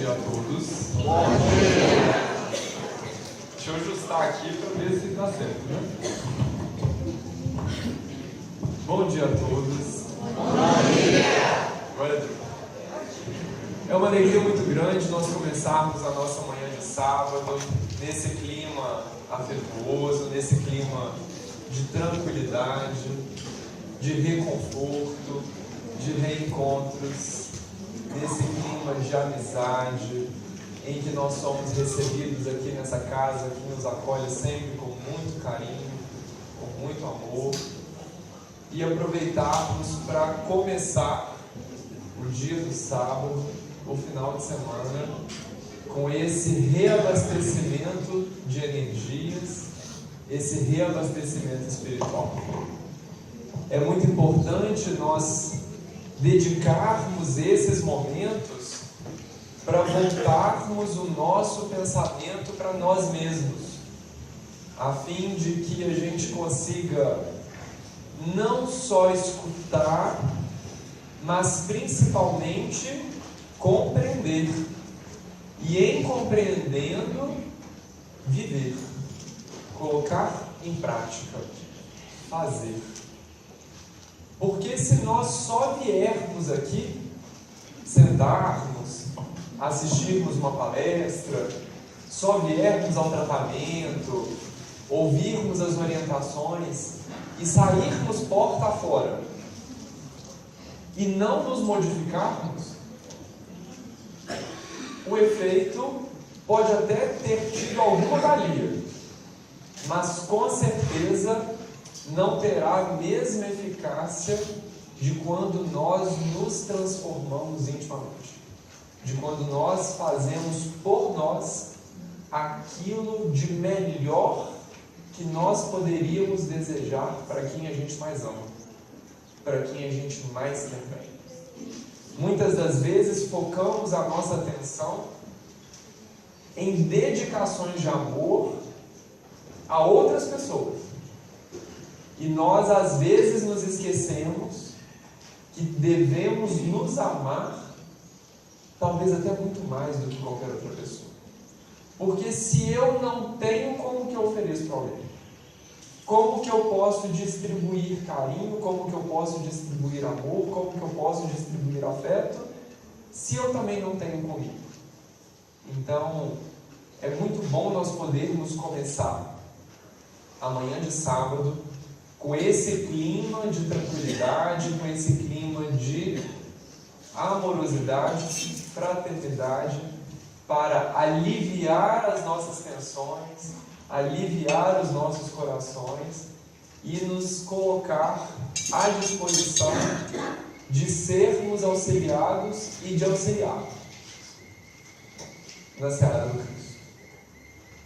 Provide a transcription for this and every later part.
dia a todos. Bom dia! Deixa eu ajustar aqui para ver se está certo, né? Bom dia a todos. Bom dia! Glória a Deus. É uma alegria muito grande nós começarmos a nossa manhã de sábado nesse clima afetuoso, nesse clima de tranquilidade, de reconforto, de reencontros, nesse clima de amizade, em que nós somos recebidos aqui nessa casa que nos acolhe sempre com muito carinho, com muito amor, e aproveitarmos para começar o dia do sábado, o final de semana, com esse reabastecimento de energias, esse reabastecimento espiritual. É muito importante nós dedicarmos esses momentos para voltarmos o nosso pensamento para nós mesmos, a fim de que a gente consiga não só escutar, mas principalmente compreender, e em compreendendo, viver, colocar em prática, fazer. Porque se nós só viermos aqui, sentarmos, assistirmos uma palestra, só viermos ao tratamento, ouvirmos as orientações e sairmos porta afora e não nos modificarmos, o efeito pode até ter tido alguma valia, mas com certeza não terá a mesma eficácia de quando nós nos transformamos intimamente, de quando nós fazemos por nós aquilo de melhor que nós poderíamos desejar para quem a gente mais ama, para quem a gente mais quer bem. Muitas das vezes focamos a nossa atenção em dedicações de amor a outras pessoas. E nós às vezes nos esquecemos que devemos nos amar, talvez até muito mais do que qualquer outra pessoa. Porque se eu não tenho, como que eu ofereço para alguém? Como que eu posso distribuir carinho? Como que eu posso distribuir amor? Como que eu posso distribuir afeto? Se eu também não tenho comigo. Então, é muito bom nós podermos começar a manhã de sábado com esse clima de tranquilidade, com esse clima de amorosidade, fraternidade, para aliviar as nossas tensões, aliviar os nossos corações e nos colocar à disposição de sermos auxiliados e de auxiliar na seara do Cristo.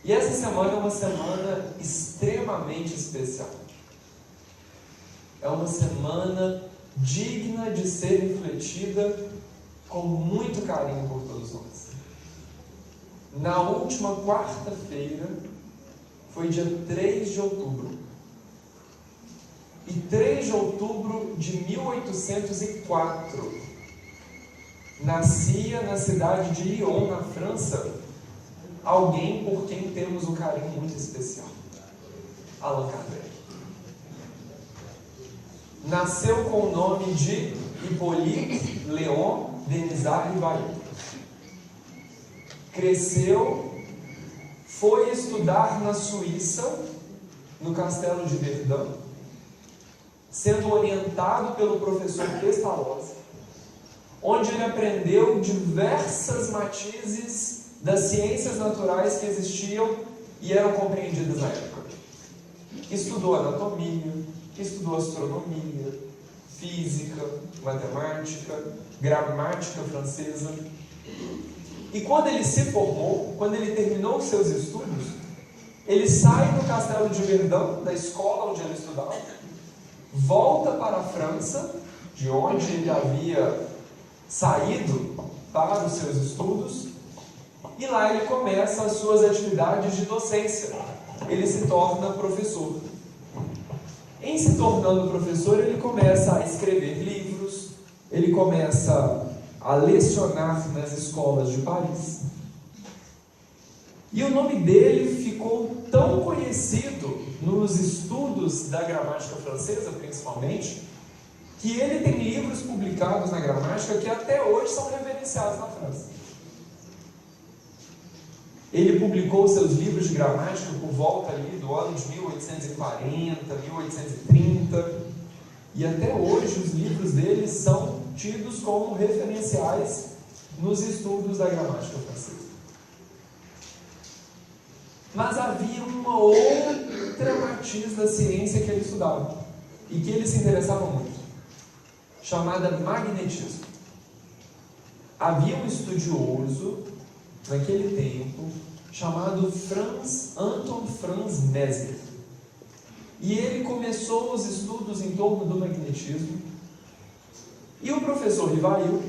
E essa semana é uma semana extremamente especial. É uma semana digna de ser refletida com muito carinho por todos nós. Na última quarta-feira, foi dia 3 de outubro. E 3 de outubro de 1804, nascia na cidade de Lyon, na França, alguém por quem temos um carinho muito especial: Allan Kardec. Nasceu com o nome de Hippolyte Léon Denisard Rivail. Cresceu, foi estudar na Suíça, no Castelo de Verdun, sendo orientado pelo professor Pestalozzi, onde ele aprendeu diversas matizes das ciências naturais que existiam e eram compreendidas na época. Estudou anatomia, estudou astronomia, física, matemática, gramática francesa. E quando ele se formou, quando ele terminou os seus estudos, ele sai do Castelo de Verdun, da escola onde ele estudava, volta para a França, de onde ele havia saído para os seus estudos, e lá ele começa as suas atividades de docência. Ele se torna professor. Em se tornando professor, ele começa a escrever livros, ele começa a lecionar nas escolas de Paris. E o nome dele ficou tão conhecido nos estudos da gramática francesa, principalmente, que ele tem livros publicados na gramática que até hoje são reverenciados na França. Ele publicou seus livros de gramática por volta ali do ano de 1840, 1830, e até hoje os livros dele são tidos como referenciais nos estudos da gramática francesa. Mas havia uma outra matiz da ciência que ele estudava e que ele se interessava muito, chamada magnetismo. Havia um estudioso naquele tempo chamado Anton Franz Mesmer, e ele começou os estudos em torno do magnetismo, e o professor Rivail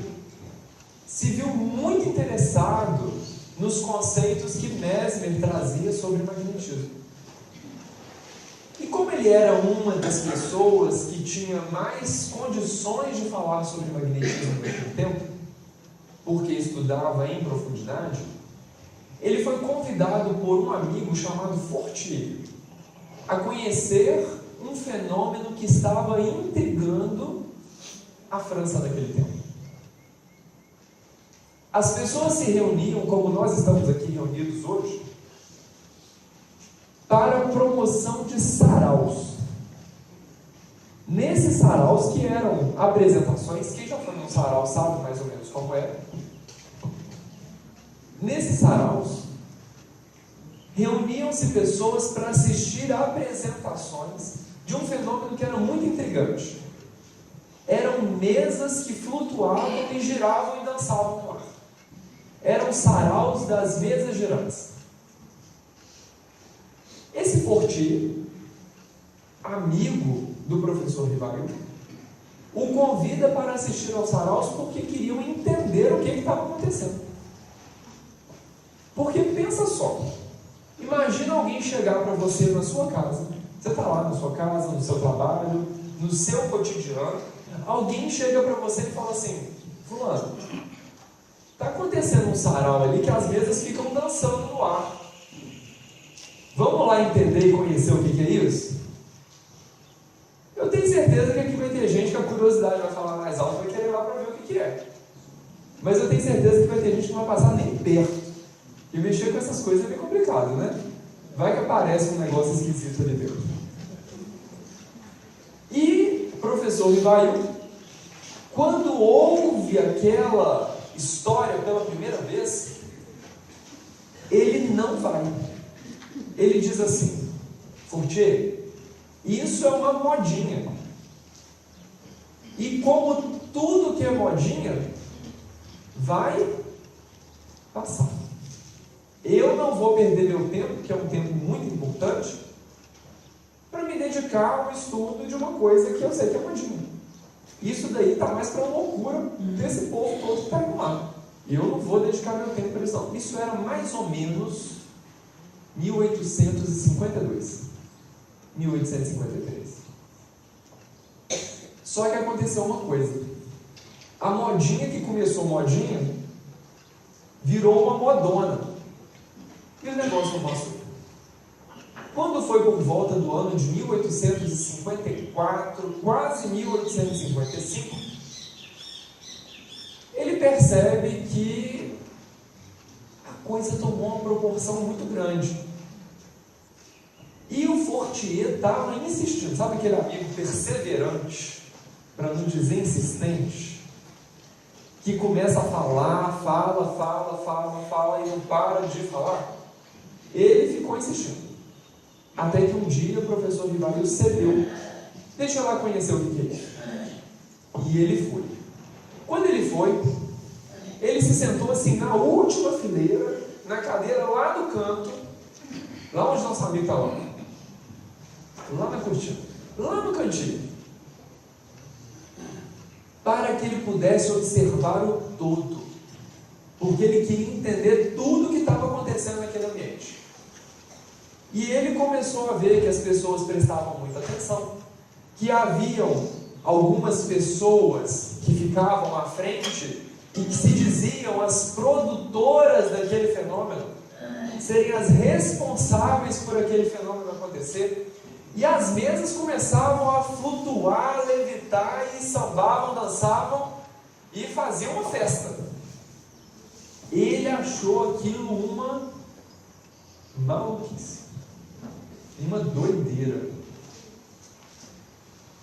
se viu muito interessado nos conceitos que Mesmer trazia sobre magnetismo. E como ele era uma das pessoas que tinha mais condições de falar sobre magnetismo naquele tempo, porque estudava em profundidade, ele foi convidado por um amigo chamado Fortier a conhecer um fenômeno que estava intrigando a França naquele tempo. As pessoas se reuniam, como nós estamos aqui reunidos hoje, para a promoção de saraus. Nesses saraus, que eram apresentações, quem já foi num sarau sabe mais ou menos como é. Nesses saraus, reuniam-se pessoas para assistir a apresentações de um fenômeno que era muito intrigante. Eram mesas que flutuavam e giravam e dançavam no ar. Eram saraus das mesas girantes. Esse Fortier, amigo do professor Rivail, o convida para assistir aos saraus porque queriam entender o que estava acontecendo. Porque pensa só, imagina alguém chegar para você na sua casa, você está lá na sua casa, no seu trabalho, no seu cotidiano, alguém chega para você e fala assim: fulano, está acontecendo um sarau ali que as mesas ficam dançando no ar. Vamos lá entender e conhecer o que é isso? Eu tenho certeza que aqui vai ter gente que a curiosidade vai falar mais alto, vai querer ir lá para ver o que é. Mas eu tenho certeza que vai ter gente que não vai passar nem perto. E mexer com essas coisas é bem complicado, né? Vai que aparece um negócio esquisito ali dentro. E o professor Rivail, quando ouve aquela história pela primeira vez, ele não vai. Ele diz assim: Fortier, isso é uma modinha. E como tudo que é modinha, vai passar. Eu não vou perder meu tempo, que é um tempo muito importante, para me dedicar ao estudo de uma coisa que eu sei que é modinha. Isso daí está mais para uma loucura desse povo todo que está indo lá. E eu não vou dedicar meu tempo para isso não. Isso era mais ou menos 1852, 1853. Só que aconteceu uma coisa. A modinha que começou modinha virou uma modona. E o negócio não passou. Quando foi por volta do ano de 1854, quase 1855, ele percebe que a coisa tomou uma proporção muito grande. E o Fortier estava insistindo, sabe aquele amigo perseverante, para não dizer insistente, que começa a falar, fala e não para de falar? Ele ficou insistindo. Até que um dia o professor Rivail cedeu. Deixa eu lá conhecer o que é isso. E ele foi. Quando ele foi, ele se sentou assim na última fileira, na cadeira lá no canto, lá onde nosso amigo está lá na cortina, lá no cantinho, para que ele pudesse observar o todo, porque ele queria entender tudo o que estava acontecendo naquele ambiente. E ele começou a ver que as pessoas prestavam muita atenção, que haviam algumas pessoas que ficavam à frente e que se diziam as produtoras daquele fenômeno, serem as responsáveis por aquele fenômeno acontecer. E as mesas começavam a flutuar, levitar, e sambavam, dançavam e faziam uma festa. Ele achou aquilo uma maluquice, uma doideira.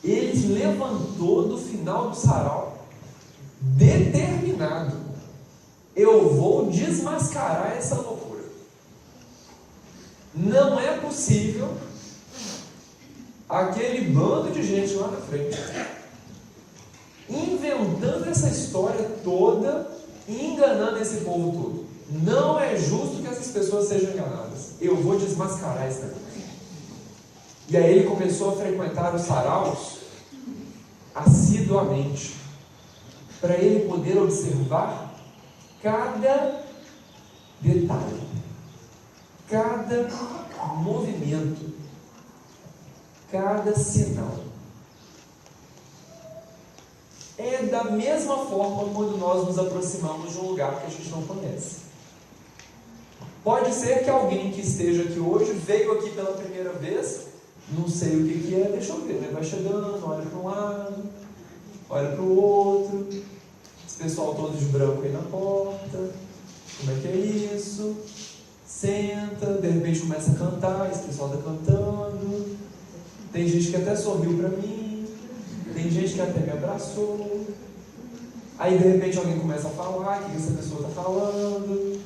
Ele se levantou do final do sarau, determinado: eu vou desmascarar essa loucura. Não é possível aquele bando de gente lá na frente inventando essa história toda e enganando esse povo todo. Não é justo que essas pessoas sejam enganadas. Eu vou desmascarar esse negócio. E aí ele começou a frequentar os saraus assiduamente, para ele poder observar cada detalhe, cada movimento, cada sinal. É da mesma forma quando nós nos aproximamos de um lugar que a gente não conhece. Pode ser que alguém que esteja aqui hoje veio aqui pela primeira vez, não sei o que é, deixa eu ver, né? Vai chegando, olha para um lado, olha para o outro, esse pessoal todo de branco aí na porta, como é que é isso? Senta, de repente começa a cantar, esse pessoal está cantando, tem gente que até sorriu para mim, tem gente que até me abraçou, aí de repente alguém começa a falar, o que essa pessoa está falando.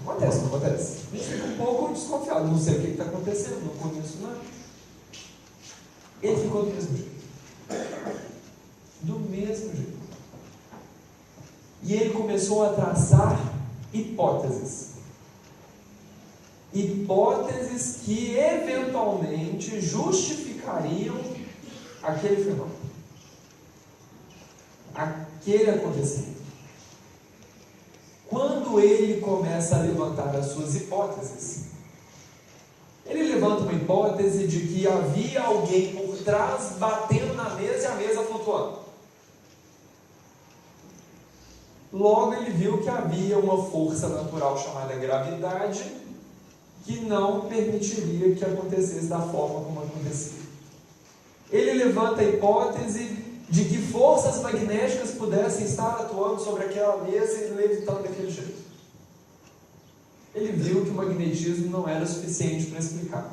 Acontece, não acontece? A gente fica um pouco desconfiado, não sei o que está acontecendo, não conheço nada. Ele ficou do mesmo jeito. Do mesmo jeito. E ele começou a traçar hipóteses. Hipóteses que eventualmente justificariam aquele fenômeno, aquele acontecimento. Quando ele começa a levantar as suas hipóteses, ele levanta uma hipótese de que havia alguém por trás batendo na mesa e a mesa flutuando. Logo ele viu que havia uma força natural chamada gravidade que não permitiria que acontecesse da forma como acontecia. Ele levanta a hipótese de que forças magnéticas pudessem estar atuando sobre aquela mesa e levitando daquele jeito. Ele viu que o magnetismo não era suficiente para explicar.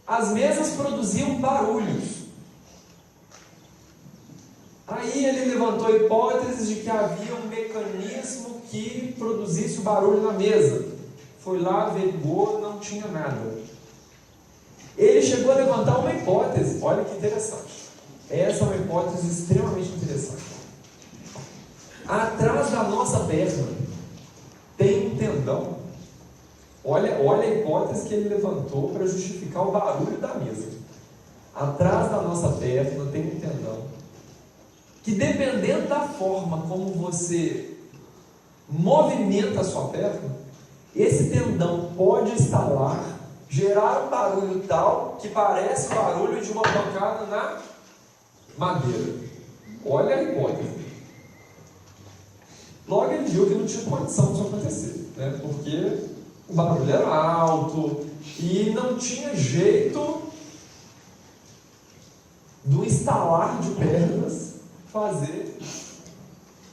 As mesas produziam barulhos. Aí ele levantou a hipótese de que havia um mecanismo que produzisse o barulho na mesa. Foi lá, averiguou, não tinha nada. Ele chegou a levantar uma hipótese, olha que interessante. Essa é uma hipótese extremamente interessante. Atrás da nossa perna tem um tendão. Olha a hipótese que ele levantou para justificar o barulho da mesa. Atrás da nossa perna tem um tendão que, dependendo da forma como você movimenta a sua perna, esse tendão pode estalar, gerar um barulho tal que parece o barulho de uma pancada na madeira. Olha a hipótese. Logo ele viu que não tinha condição disso acontecer, né? Porque o barulho era alto e não tinha jeito do estalar de pernas fazer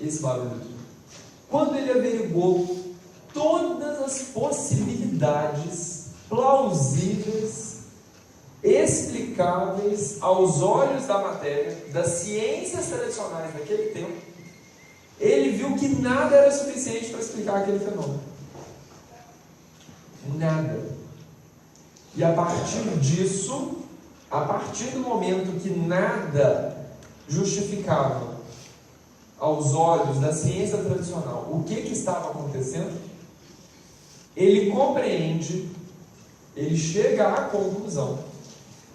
esse barulho. Quando ele averiguou todas as possibilidades plausíveis, explicáveis aos olhos da matéria, das ciências tradicionais daquele tempo, ele viu que nada era suficiente para explicar aquele fenômeno. Nada. E a partir disso, a partir do momento que nada justificava aos olhos da ciência tradicional o que estava acontecendo, ele compreende, ele chega à conclusão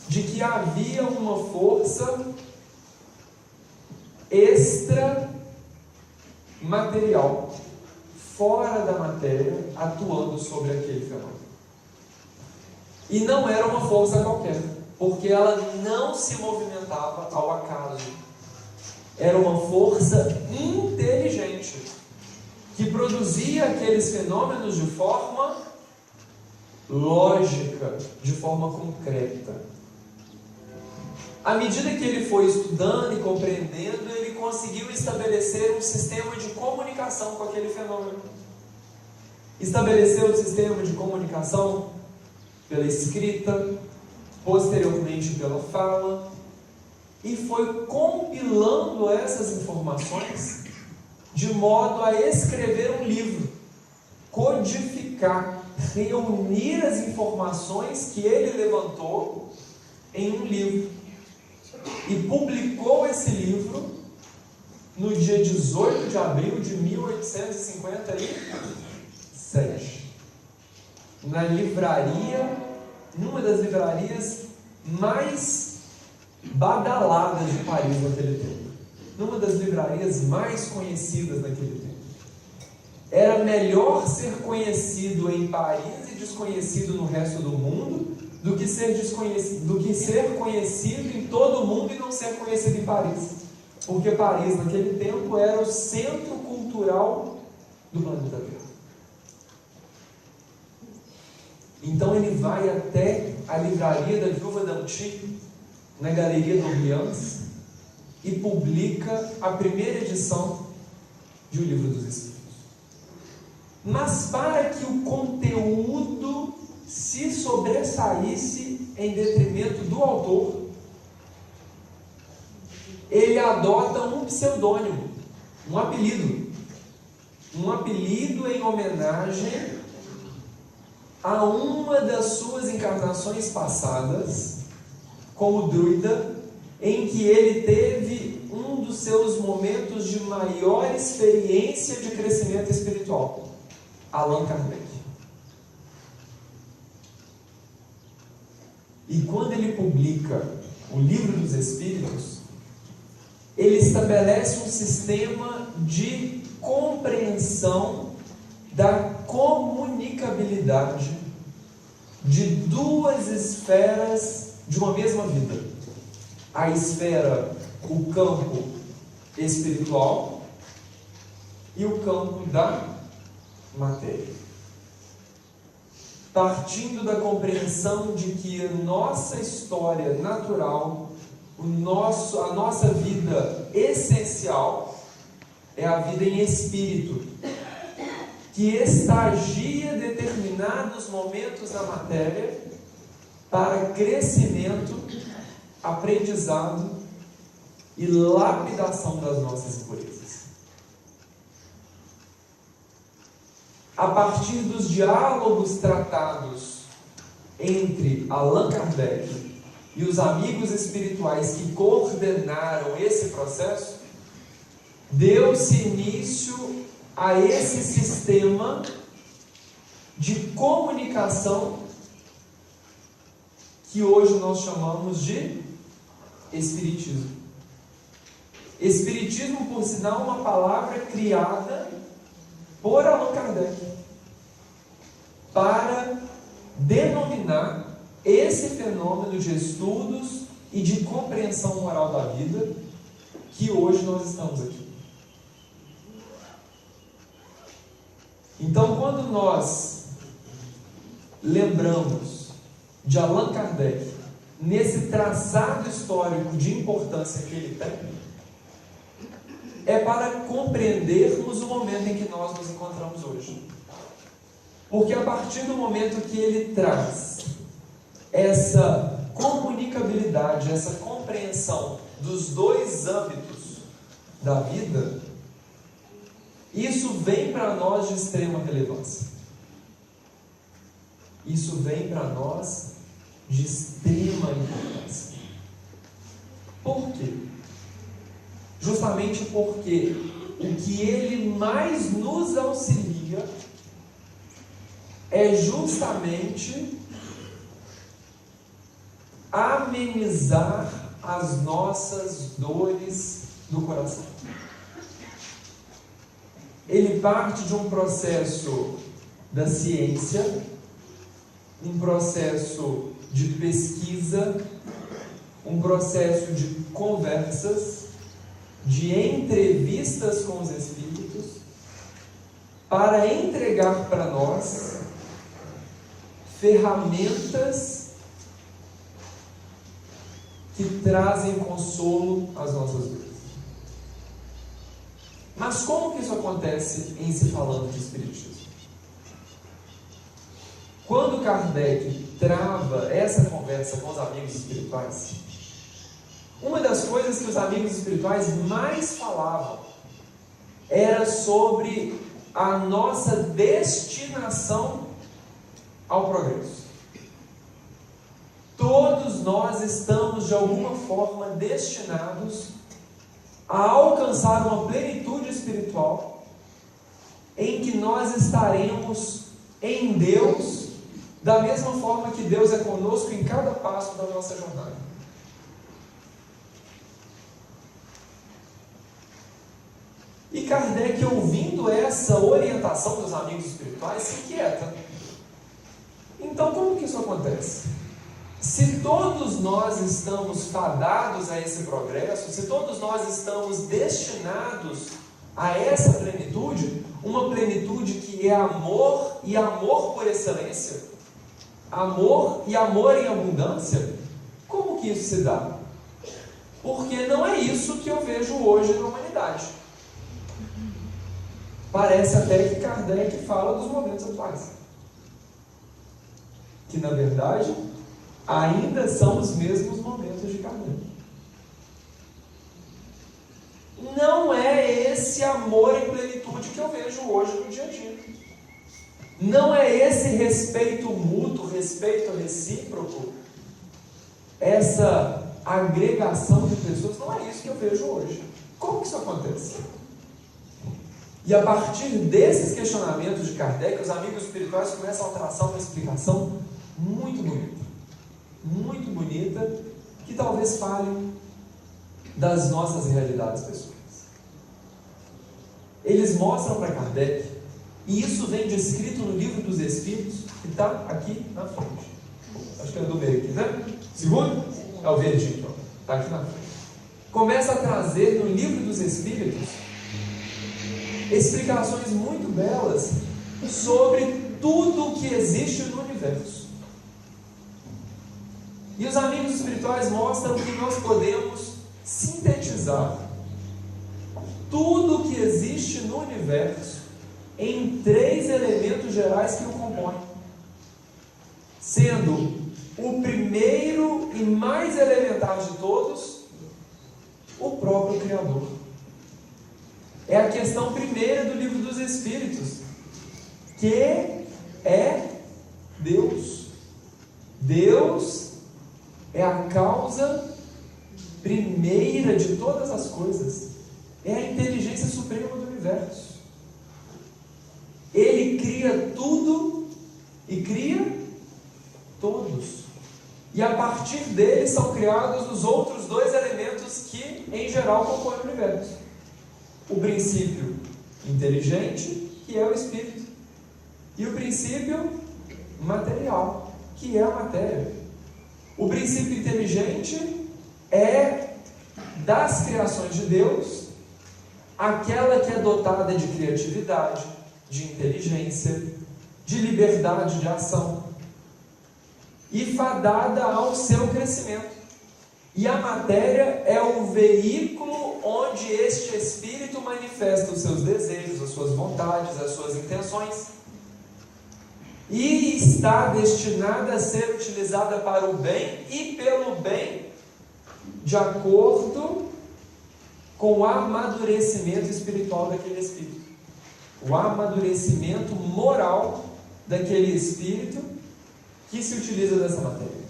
de que havia uma força extra-material, fora da matéria, atuando sobre aquele fenômeno. E não era uma força qualquer, porque ela não se movimentava ao acaso. era uma força inteligente que produzia aqueles fenômenos de forma lógica, de forma concreta. À medida que ele foi estudando e compreendendo, ele conseguiu estabelecer um sistema de comunicação com aquele fenômeno. Estabeleceu o sistema de comunicação pela escrita, posteriormente pela fala, e foi compilando essas informações de modo a escrever um livro, codificar, reunir as informações que ele levantou em um livro. E publicou esse livro no dia 18 de abril de 1857, na livraria, numa das livrarias mais badaladas de Paris naquele tempo, numa das livrarias mais conhecidas naquele tempo. Era melhor ser conhecido em Paris e desconhecido no resto do mundo do que ser conhecido em todo o mundo e não ser conhecido em Paris. Porque Paris, naquele tempo, era o centro cultural do planeta Terra. Então ele vai até a livraria da Viúva d'Anty, na Galeria d'Orléans, e publica a primeira edição de O Livro dos Espíritos. Mas para que o conteúdo se sobressaísse em detrimento do autor, ele adota um pseudônimo, um apelido em homenagem a uma das suas encarnações passadas como druida, em que ele teve um dos seus momentos de maior experiência de crescimento espiritual, Allan Kardec. E quando ele publica o Livro dos Espíritos, ele estabelece um sistema de compreensão da comunicabilidade de duas esferas de uma mesma vida. A esfera, o campo espiritual e o campo da matéria. Partindo da compreensão de que a nossa história natural, a nossa vida essencial é a vida em espírito, que estagia determinados momentos da matéria para crescimento, aprendizado e lapidação das nossas impurezas. A partir dos diálogos tratados entre Allan Kardec e os amigos espirituais que coordenaram esse processo, deu-se início a esse sistema de comunicação que hoje nós chamamos de Espiritismo. Espiritismo, por sinal, uma palavra criada por Allan Kardec para denominar esse fenômeno de estudos e de compreensão moral da vida que hoje nós estamos aqui. Então, quando nós lembramos de Allan Kardec nesse traçado histórico de importância que ele tem, é para compreendermos o momento em que nós nos encontramos hoje. Porque a partir do momento que ele traz essa comunicabilidade, essa compreensão dos dois âmbitos da vida, isso vem para nós de extrema relevância. Isso vem para nós de extrema importância. Por quê? Justamente porque o que ele mais nos auxilia é justamente amenizar as nossas dores do coração. Ele parte de um processo da ciência, um processo de pesquisa, um processo de conversas, de entrevistas com os Espíritos para entregar para nós ferramentas que trazem consolo às nossas vidas. Mas como que isso acontece em se falando de Espiritismo? Quando Kardec trava essa conversa com os amigos espirituais, uma das coisas que os amigos espirituais mais falavam era sobre a nossa destinação ao progresso. Todos nós estamos de alguma forma destinados a alcançar uma plenitude espiritual em que nós estaremos em Deus da mesma forma que Deus é conosco em cada passo da nossa jornada. E Kardec, ouvindo essa orientação dos amigos espirituais, se inquieta. Então, como que isso acontece? Se todos nós estamos fadados a esse progresso, se todos nós estamos destinados a essa plenitude, uma plenitude que é amor e amor por excelência, amor e amor em abundância, como que isso se dá? Porque não é isso que eu vejo hoje na humanidade. Parece até que Kardec fala dos momentos atuais, que na verdade ainda são os mesmos momentos de Kardec. Não é esse amor em plenitude que eu vejo hoje no dia a dia. Não é esse respeito mútuo, respeito recíproco, essa agregação de pessoas, não é isso que eu vejo hoje. Como que isso acontece? E a partir desses questionamentos de Kardec, os amigos espirituais começam a traçar uma explicação muito bonita, que talvez fale das nossas realidades pessoais. Eles mostram para Kardec, e isso vem descrito no Livro dos Espíritos, que está aqui na frente. Acho que é o número aqui, né? Segundo? É o verdinho, então. Está aqui na frente. Começa a trazer no Livro dos Espíritos explicações muito belas sobre tudo o que existe no universo. E os amigos espirituais mostram que nós podemos sintetizar tudo o que existe no universo em 3 elementos gerais que o compõem, sendo o primeiro e mais elementar de todos o próprio Criador. É a questão primeira do Livro dos Espíritos, que é Deus. Deus é a causa primeira de todas as coisas, é a inteligência suprema do universo. Ele cria tudo e cria todos. E a partir dele são criados os outros 2 elementos que, em geral, compõem o universo. O princípio inteligente, que é o espírito, e o princípio material, que é a matéria. O princípio inteligente é das criações de Deus, aquela que é dotada de criatividade, de inteligência, de liberdade de ação e fadada ao seu crescimento. E a matéria é o veículo onde este espírito manifesta os seus desejos, as suas vontades, as suas intenções, e está destinada a ser utilizada para o bem e pelo bem, de acordo com o amadurecimento espiritual daquele espírito, o amadurecimento moral daquele espírito que se utiliza dessa matéria.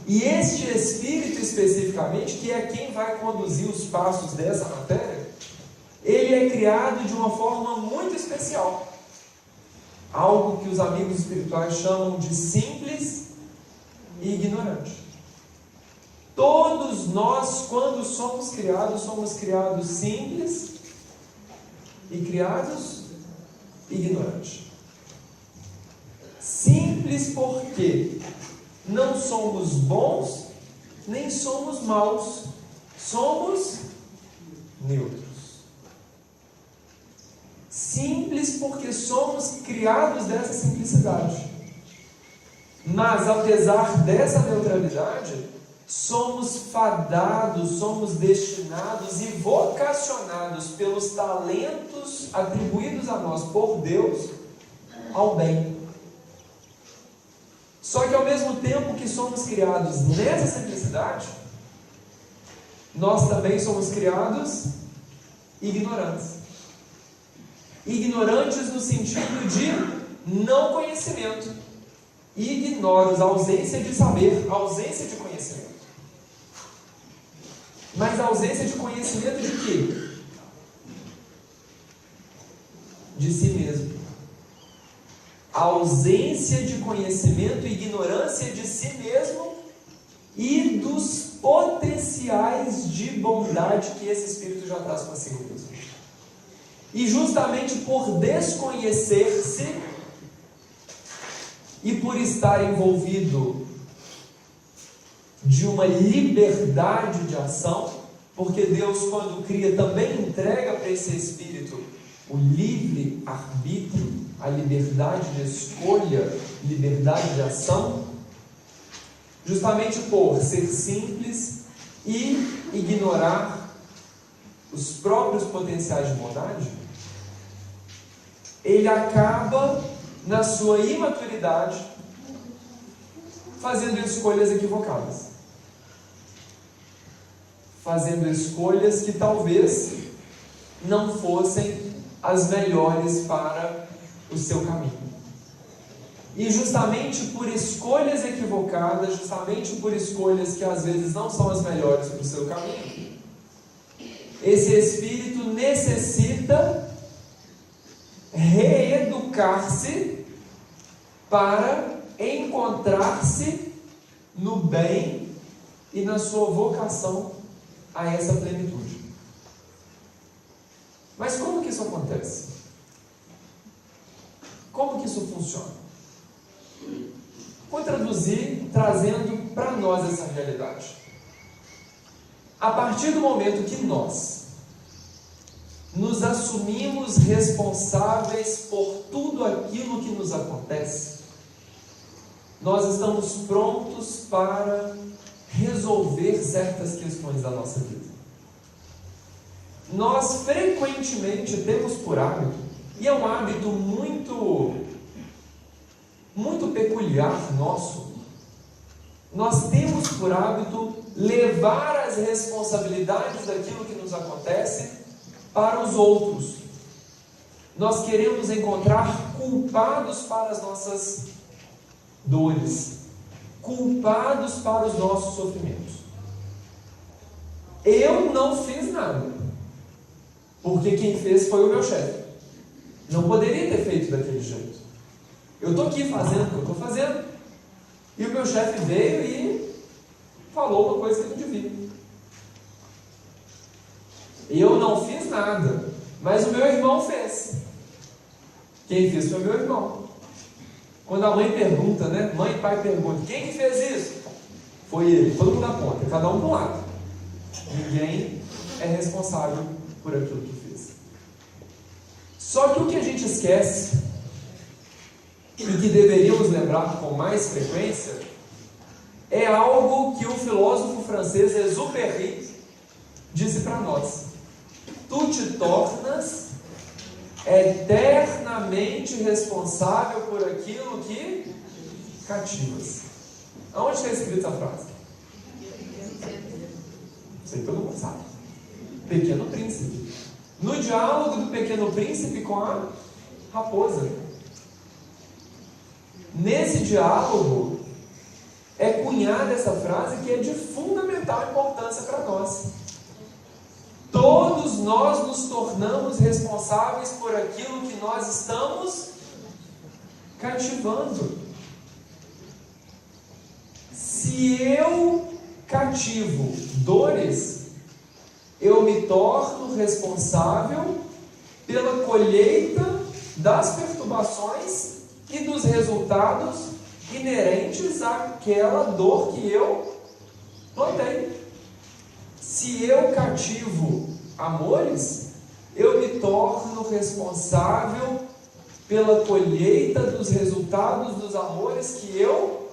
E este espírito especificamente, que é quem vai conduzir os passos dessa matéria, ele é criado de uma forma muito especial, algo que os amigos espirituais chamam de simples e ignorante. Todos nós, quando somos criados simples e criados ignorantes. Simples porque não somos bons nem somos maus, somos neutros. Simples porque somos criados dessa simplicidade. Mas, apesar dessa neutralidade, somos fadados, somos destinados e vocacionados pelos talentos atribuídos a nós por Deus ao bem. Só que ao mesmo tempo que somos criados nessa simplicidade, nós também somos criados ignorantes. Ignorantes no sentido de não conhecimento. Ignoros, ausência de saber, ausência de conhecimento. Mas ausência de conhecimento de quê? De si mesmo. Ausência de conhecimento e ignorância de si mesmo e dos potenciais de bondade que esse Espírito já traz consigo mesmo. E justamente por desconhecer-se e por estar envolvido de uma liberdade de ação, porque Deus, quando cria, também entrega para esse Espírito o livre arbítrio, a liberdade de escolha, liberdade de ação, justamente por ser simples e ignorar os próprios potenciais de bondade, ele acaba, na sua imaturidade, fazendo escolhas equivocadas. Fazendo escolhas que talvez não fossem as melhores para o seu caminho. E justamente por escolhas equivocadas, justamente por escolhas que às vezes não são as melhores para o seu caminho, esse Espírito necessita reeducar-se para encontrar-se no bem e na sua vocação a essa plenitude. Mas como que isso acontece? Como que isso funciona? Vou traduzir trazendo para nós essa realidade. A partir do momento que nós nos assumimos responsáveis por tudo aquilo que nos acontece, nós estamos prontos para resolver certas questões da nossa vida. Nós frequentemente temos por hábito, e é um hábito muito peculiar nosso, nós temos por hábito levar as responsabilidades daquilo que nos acontece para os outros. Nós queremos encontrar culpados para as nossas dores, culpados para os nossos sofrimentos. Eu não fiz nada, porque quem fez foi o meu chefe. Não poderia ter feito daquele jeito. Eu estou aqui fazendo o que eu estou fazendo, e o meu chefe veio e falou uma coisa que eu não devia. Eu não fiz nada, mas o meu irmão fez. Quem fez foi o meu irmão. Quando a mãe pergunta, né? Mãe e pai perguntam, quem que fez isso? Foi ele, todo mundo aponta, cada um para um lado. Ninguém é responsável por aquilo que fez. Só que o que a gente esquece, e que deveríamos lembrar com mais frequência, é algo que o filósofo francês Exupéry disse para nós: tu te tornas eternamente responsável por aquilo que cativas. Aonde está escrita essa frase? Isso aí todo mundo sabe. Pequeno Príncipe. No diálogo do Pequeno Príncipe com a raposa. Nesse diálogo é cunhada essa frase que é de fundamental importância para nós. Todos nós nos tornamos responsáveis por aquilo que nós estamos cativando. Se eu cativo dores, eu me torno responsável pela colheita das perturbações e dos resultados inerentes àquela dor que eu plantei. Se eu cativo amores, eu me torno responsável pela colheita dos resultados dos amores que eu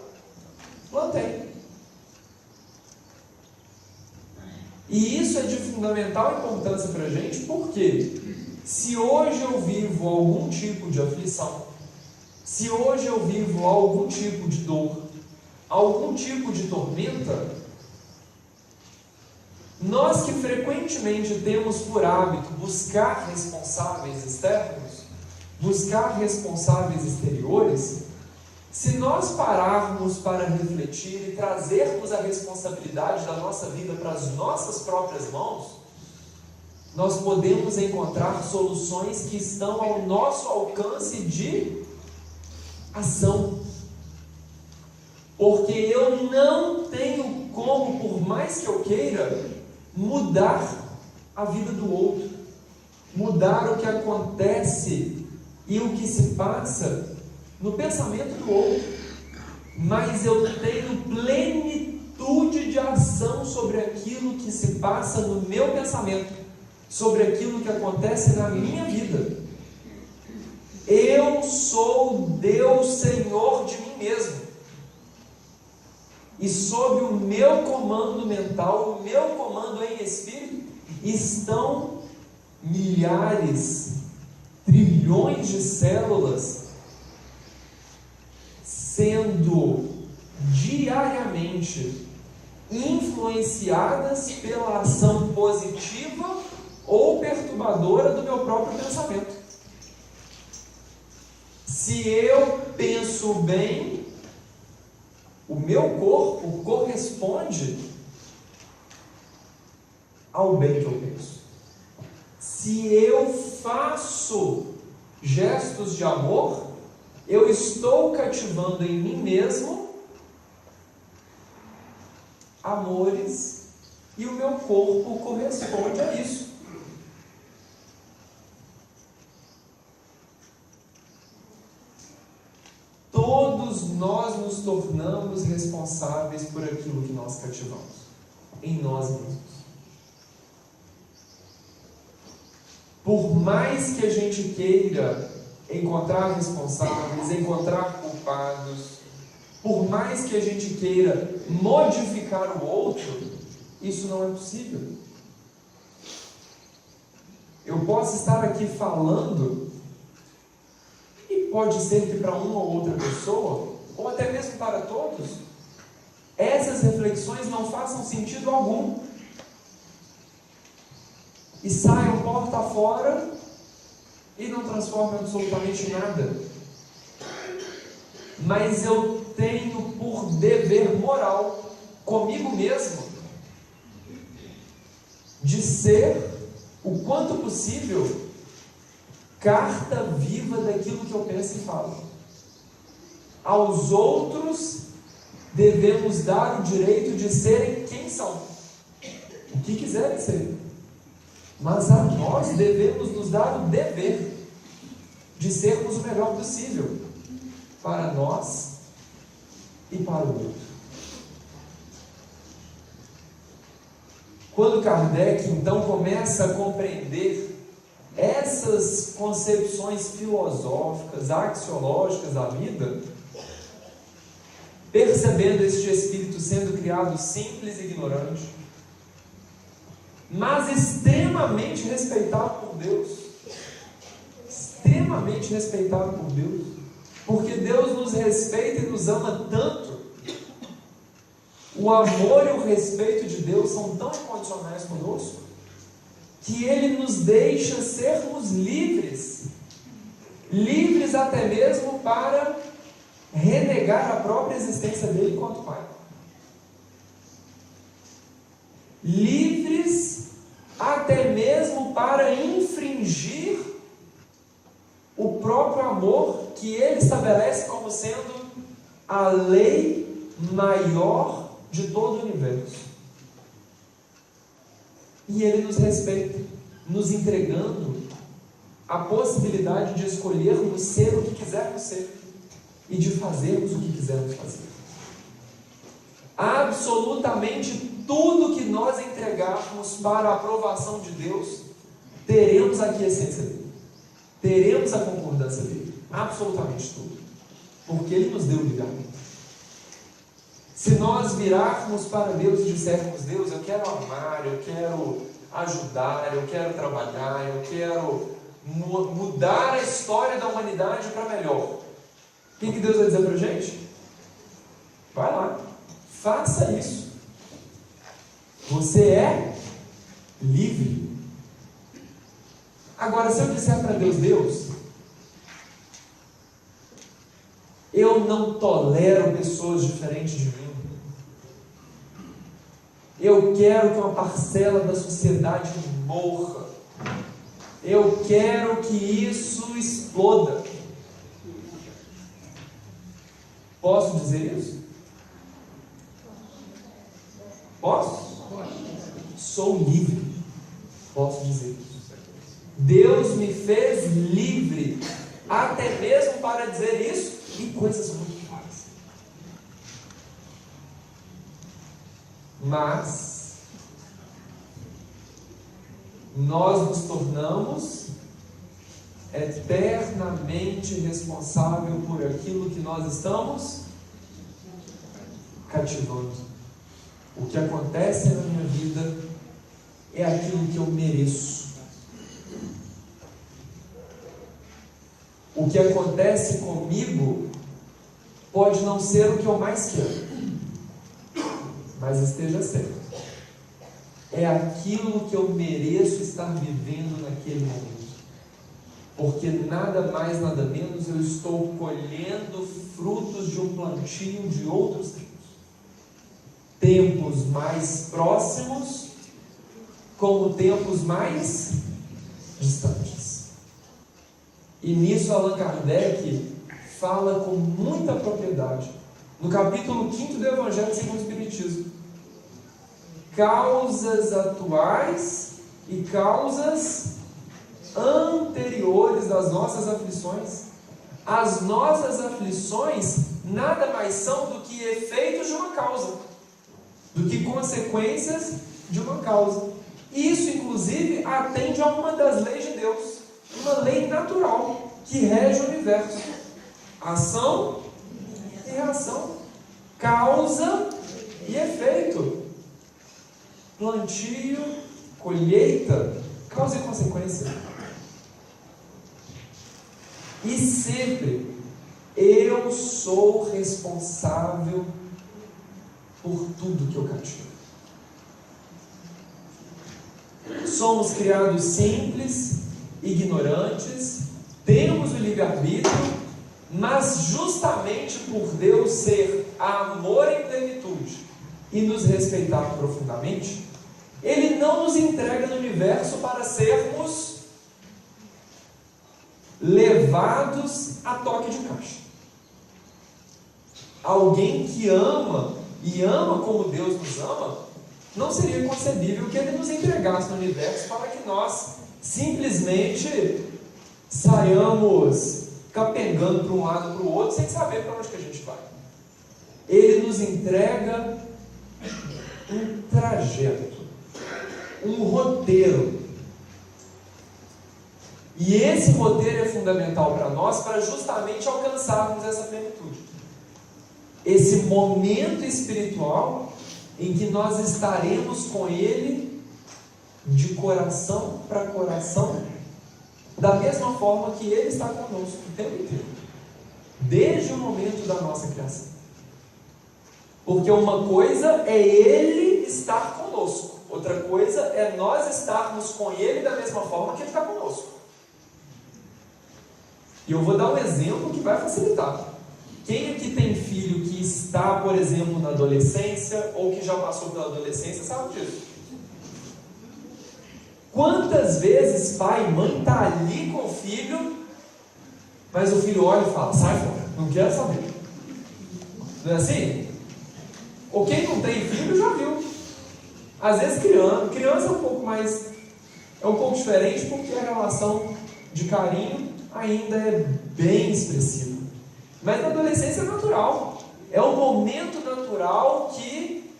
plantei. E isso é de fundamental importância para a gente, porque se hoje eu vivo algum tipo de aflição, se hoje eu vivo algum tipo de dor, algum tipo de tormenta, nós que frequentemente temos por hábito buscar responsáveis externos, buscar responsáveis exteriores, se nós pararmos para refletir e trazermos a responsabilidade da nossa vida para as nossas próprias mãos, nós podemos encontrar soluções que estão ao nosso alcance de ação. Porque eu não tenho como, por mais que eu queira, mudar a vida do outro, mudar o que acontece e o que se passa no pensamento do outro, mas eu tenho plenitude de ação sobre aquilo que se passa no meu pensamento, sobre aquilo que acontece na minha vida. Eu sou Deus Senhor de mim mesmo, e sob o meu comando mental, o meu comando em espírito, estão milhares, trilhões de células sendo diariamente influenciadas pela ação positiva ou perturbadora do meu próprio pensamento. Se eu penso bem, o meu corpo corresponde ao bem que eu penso. Se eu faço gestos de amor, eu estou cativando em mim mesmo amores e o meu corpo corresponde a isso. Todos nós nos tornamos responsáveis por aquilo que nós cativamos em nós mesmos. Por mais que a gente queira encontrar responsáveis, encontrar culpados, por mais que a gente queira modificar o outro, isso não é possível. Eu posso estar aqui falando, e pode ser que para uma ou outra pessoa, ou até mesmo para todos, essas reflexões não façam sentido algum e saiam porta fora e não transformam absolutamente nada. Mas eu tenho por dever moral comigo mesmo de ser o quanto possível carta viva daquilo que eu penso e falo. Aos outros devemos dar o direito de serem quem são, o que quiserem ser, mas a nós devemos nos dar o dever de sermos o melhor possível para nós e para o outro. Quando Kardec então começa a compreender essas concepções filosóficas, axiológicas da vida, percebendo este espírito sendo criado simples e ignorante, mas extremamente respeitado por Deus, extremamente respeitado por Deus, porque Deus nos respeita e nos ama tanto. O amor e o respeito de Deus são tão incondicionais conosco, que Ele nos deixa sermos livres, livres até mesmo para renegar a própria existência dele enquanto Pai, livres até mesmo para infringir o próprio amor que Ele estabelece como sendo a lei maior de todo o universo. E Ele nos respeita, nos entregando a possibilidade de escolhermos ser o que quisermos ser e de fazermos o que quisermos fazer. Absolutamente tudo que nós entregarmos para a aprovação de Deus, teremos a aquiescência dele, teremos a concordância dele, absolutamente tudo, porque ele nos deu o livre-arbítrio. Se nós virarmos para Deus e dissermos: Deus, eu quero amar, eu quero ajudar, eu quero trabalhar, eu quero mudar a história da humanidade para melhor, o que Deus vai dizer para a gente? Vai lá, faça isso. Você é livre. Agora, se eu disser para Deus: Deus, eu não tolero pessoas diferentes de mim, eu quero que uma parcela da sociedade morra, eu quero que isso exploda, posso dizer isso? Posso? Sou livre, posso dizer isso. Deus me fez livre, até mesmo para dizer isso e coisas muito mais. Mas nós nos tornamos eternamente responsável por aquilo que nós estamos cativando. O que acontece na minha vida é aquilo que eu mereço. O que acontece comigo pode não ser o que eu mais quero, mas esteja certo, é aquilo que eu mereço estar vivendo naquele momento, porque nada mais, nada menos eu estou colhendo frutos de um plantio de outros tempos mais próximos, como tempos mais distantes. E nisso Allan Kardec fala com muita propriedade, no capítulo 5 do Evangelho segundo o Espiritismo: causas atuais e causas anteriores das nossas aflições. As nossas aflições nada mais são do que efeitos de uma causa, do que consequências de uma causa. Isso, inclusive, atende a uma das leis de Deus, uma lei natural que rege o universo: ação e reação, causa e efeito, plantio, colheita, causa e consequência. E sempre eu sou responsável por tudo que eu cativo. Somos criados simples, ignorantes, temos o livre-arbítrio, mas justamente por Deus ser amor em plenitude e nos respeitar profundamente, Ele não nos entrega no universo para sermos levados a toque de caixa. Alguém que ama e ama como Deus nos ama, não seria concebível que Ele nos entregasse no universo para que nós simplesmente saiamos capengando para um lado para o outro sem saber para onde que a gente vai. Ele nos entrega um trajeto, um roteiro. E esse roteiro é fundamental para nós, para justamente alcançarmos essa plenitude. Esse momento espiritual em que nós estaremos com Ele de coração para coração, da mesma forma que Ele está conosco o tempo inteiro, desde o momento da nossa criação. Porque uma coisa é Ele estar conosco, outra coisa é nós estarmos com Ele da mesma forma que Ele está conosco. E eu vou dar um exemplo que vai facilitar. Quem aqui tem filho que está, por exemplo, na adolescência, ou que já passou pela adolescência, sabe disso? Quantas vezes pai e mãe está ali com o filho, mas o filho olha e fala: sai fora, não quero saber. Não é assim? Ou quem não tem filho já viu. Às vezes criança é um pouco diferente, porque a relação de carinho ainda é bem expressiva. Mas na adolescência é natural. É um momento natural que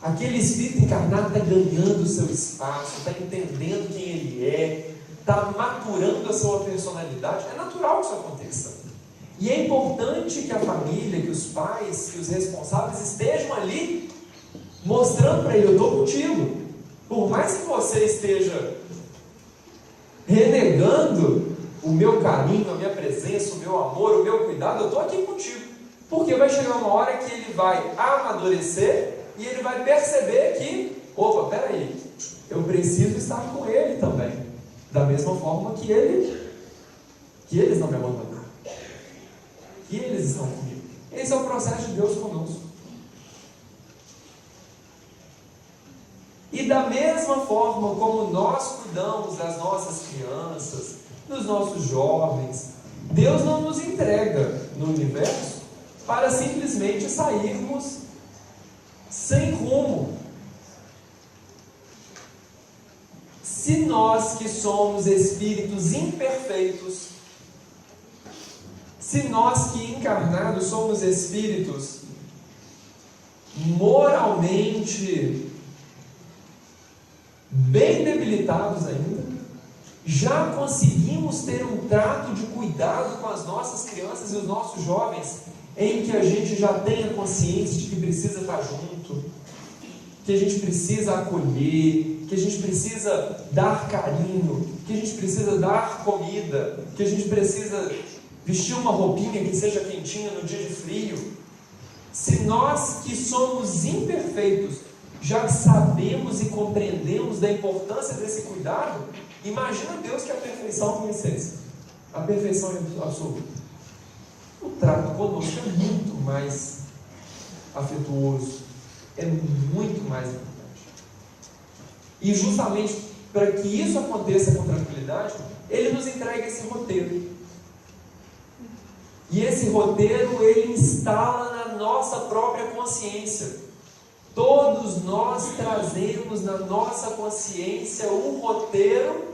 aquele espírito encarnado está ganhando o seu espaço, está entendendo quem ele é, está maturando a sua personalidade. É natural que isso aconteça. E é importante que a família, que os pais, que os responsáveis estejam ali mostrando para ele: eu estou contigo. Por mais que você esteja renegando o meu carinho, a minha presença, o meu amor, o meu cuidado, eu estou aqui contigo. Porque vai chegar uma hora que ele vai amadurecer e ele vai perceber que, opa, peraí, eu preciso estar com ele também. Da mesma forma que eles não me abandonaram. Que eles estão comigo. Esse é o processo de Deus conosco. E da mesma forma como nós cuidamos das nossas crianças, dos nossos jovens, Deus não nos entrega no universo para simplesmente sairmos sem rumo. Se nós que somos espíritos imperfeitos, se nós que encarnados somos espíritos moralmente bem debilitados ainda, já conseguimos ter um trato de cuidado com as nossas crianças e os nossos jovens, em que a gente já tenha consciência de que precisa estar junto, que a gente precisa acolher, que a gente precisa dar carinho, que a gente precisa dar comida, que a gente precisa vestir uma roupinha que seja quentinha no dia de frio. Se nós que somos imperfeitos já sabemos e compreendemos da importância desse cuidado, imagina Deus que é a perfeição com essência, a perfeição absoluta. O trato conosco é muito mais afetuoso, é muito mais importante. E justamente para que isso aconteça com tranquilidade, Ele nos entrega esse roteiro. E esse roteiro Ele instala na nossa própria consciência. Todos nós trazemos na nossa consciência um roteiro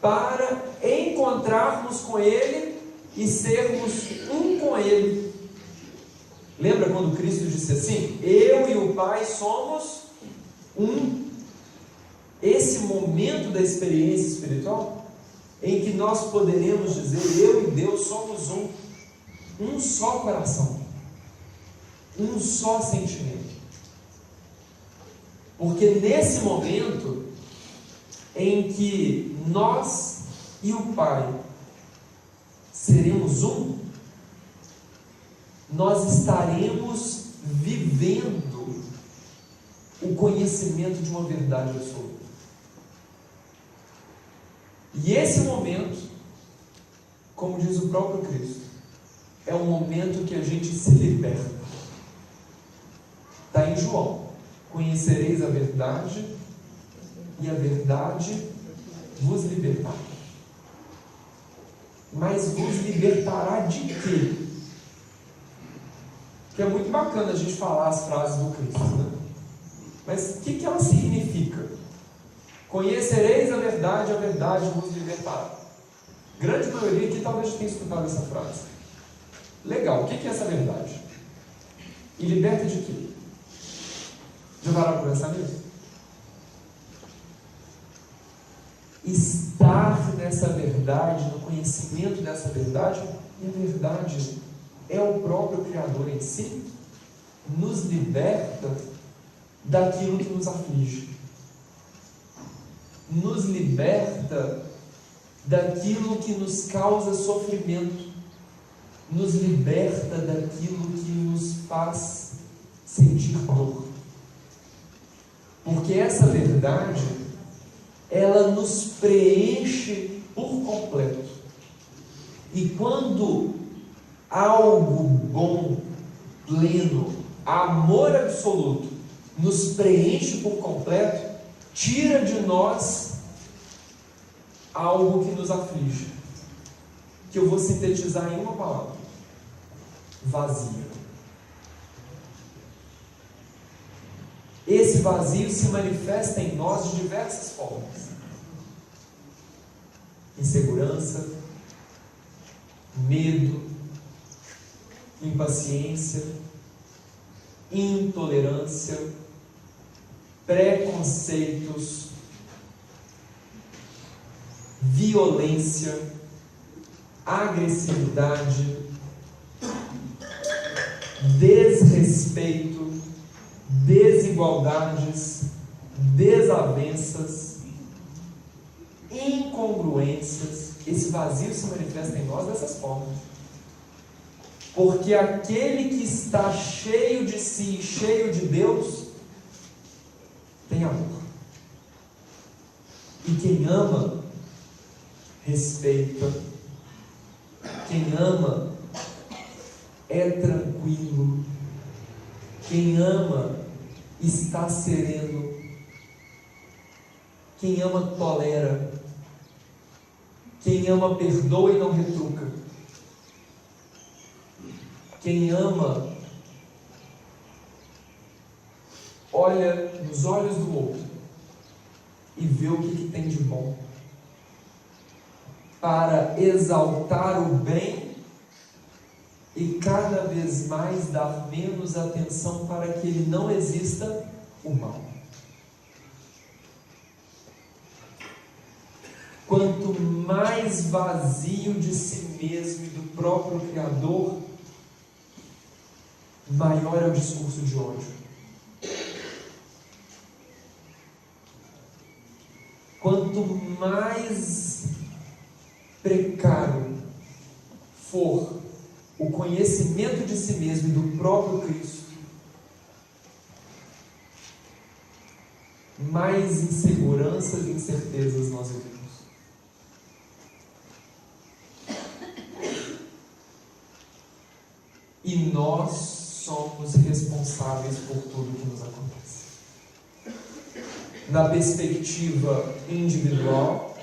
para encontrarmos com Ele e sermos um com Ele. Lembra quando Cristo disse assim: eu e o Pai somos um? Esse momento da experiência espiritual, em que nós poderemos dizer: eu e Deus somos um. Um só coração, um só sentimento. Porque nesse momento em que nós e o Pai seremos um, nós estaremos vivendo o conhecimento de uma verdade absoluta. E esse momento, como diz o próprio Cristo, é um momento que a gente se liberta. Está em João: conhecereis a verdade, e a verdade vos libertará. Mas vos libertará de quê? Que é muito bacana a gente falar as frases do Cristo, né? Mas o que ela significa? Conhecereis a verdade vos libertará. Grande maioria aqui talvez tenha escutado essa frase. Legal, o que é essa verdade? E liberta de quê? Já pararam para pensar nisso? Estar nessa verdade, no conhecimento dessa verdade, e a verdade é o próprio Criador em si, nos liberta daquilo que nos aflige, nos liberta daquilo que nos causa sofrimento, nos liberta daquilo que nos faz sentir dor. Porque essa verdade, ela nos preenche por completo. E quando algo bom, pleno, amor absoluto, nos preenche por completo, tira de nós algo que nos aflige, que eu vou sintetizar em uma palavra: vazio. Esse vazio se manifesta em nós de diversas formas: insegurança, medo, impaciência, intolerância, preconceitos, violência, agressividade, desrespeito, desigualdades, desavenças, incongruências. Esse vazio se manifesta em nós dessas formas. Porque aquele que está cheio de si, cheio de Deus, tem amor. E quem ama, respeita. Quem ama, é tranquilo. Quem ama, está sereno. Quem ama, tolera. Quem ama, perdoa e não retruca. Quem ama, olha nos olhos do outro e vê o que tem de bom, para exaltar o bem e cada vez mais dar menos atenção para que ele não exista o mal. Quanto mais vazio de si mesmo e do próprio Criador, maior é o discurso de ódio. Quanto mais precário for o conhecimento de si mesmo e do próprio Cristo, mais inseguranças e incertezas nós vivemos. E nós somos responsáveis por tudo que nos acontece. Na perspectiva individual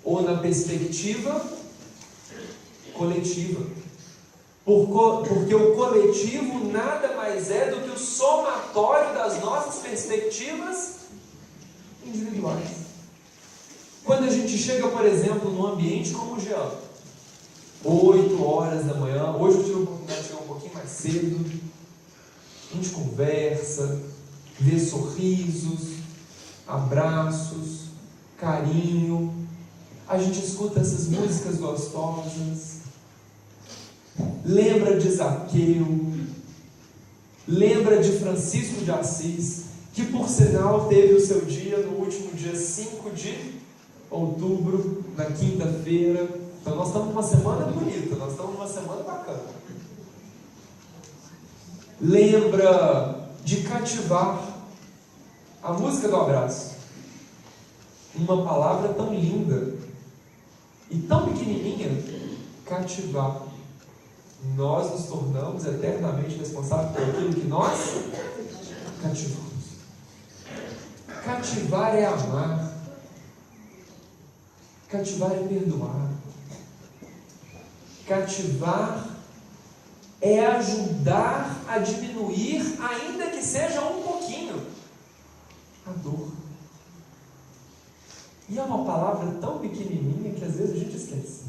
ou na perspectiva coletiva. Porque o coletivo nada mais é do que o somatório das nossas perspectivas individuais. Quando a gente chega, por exemplo, num ambiente como o Jean, 8 horas da manhã, hoje eu tive a oportunidade de chegar um pouquinho mais cedo, a gente conversa, vê sorrisos, abraços, carinho, a gente escuta essas músicas gostosas, lembra de Zaqueu, lembra de Francisco de Assis, que por sinal teve o seu dia no último dia 5 de outubro, na quinta-feira. Então nós estamos numa semana bonita, nós estamos numa semana bacana. Lembra de Cativar, a música do abraço. Uma palavra tão linda e tão pequenininha, cativar. Nós nos tornamos eternamente responsáveis por aquilo que nós cativamos. Cativar é amar. Cativar é perdoar. Cativar é ajudar a diminuir, ainda que seja um pouquinho, a dor. E é uma palavra tão pequenininha que às vezes a gente esquece.